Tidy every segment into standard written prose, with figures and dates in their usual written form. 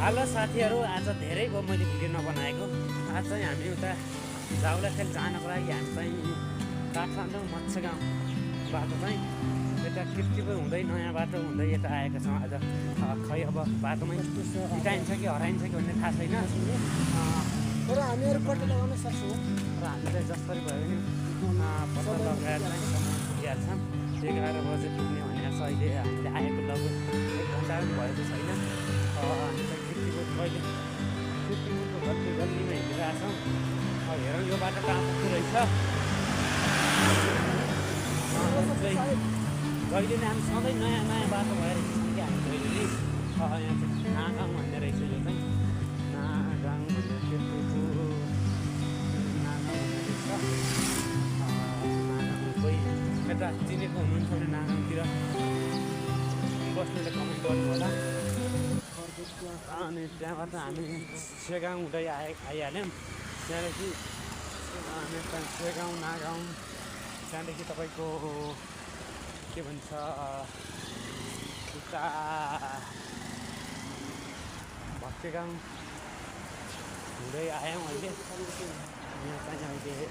Hello साथीहरू, आज धेरै भयो मैले भिडियो नबनाएको। आज चाहिँ हामी उता जाउलाखेल जानको लागि हामी चाहिँ काठमाडौँ मत्स्यगाउँ बाटो चाहिँ यता किर्तिपुर हुँदै नयाँ बाटो हुँदै यता आएका छौँ। आज खै अब बाटोमै बिताइन्छ कि हराइन्छ कि भन्ने थाहा छैन। तर हामीहरू पत्ता लगाउन सक्छौँ र हामी चाहिँ जसरी भयो भने पत्ता लगाएर चाहिँ समय पुगिहाल्छौँ। 11 बजे पुग्ने भनेर छ। अहिले हामीले आएको लगभग 1 घन्टा पनि भएको छैन। हामी चाहिँ किर्तिपुरको गल्लीमा हिँडिरहेको छौँ। हेरौँ यो बाटो कहाँ पुग्दो रहेछ। जहिले नै हामी सधैँ नयाँ नयाँ बाटो भएर हिँड्छौँ कि हामी जहिले नै। यहाँ चाहिँ नागाउँ भन्ने रहेछ। यो चाहिँ नागाउँ भन्ने किर्तिपुर नागाउँ भन्ने रहेछ। नागाउँ कोही यता चिनेको हुनुहुन्छ भने नागाउँतिर बस्नेले कमेन्ट गर्नु होला। अनि त्यहाँबाट हामी सेगाउँ हुँदै आइहाल्यौँ। त्यहाँदेखि सेगाउँ नागाउँ त्यहाँदेखि तपाईँको के भन्छ उता भक्तेगाउँ हुँदै आयौँ। अहिले यहाँ चाहिँ अहिले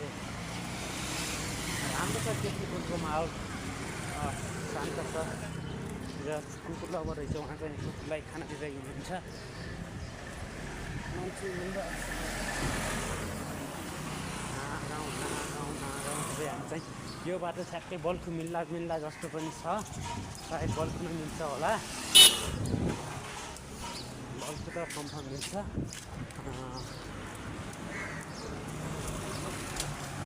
राम्रो छ किर्तिपुरको माहौल, शान्त छ। र कुकुर लभर रहेछ, उहाँ चाहिँ कुकुरलाई खाना दिँदै हुनुहुन्छ। हामी चाहिँ यो बाटो ठ्याक्कै बल्खु मिल्ला जस्तो पनि छ। सायद बल्खु नै मिल्छ होला। बल्खु त कन्फर्म मिल्छ।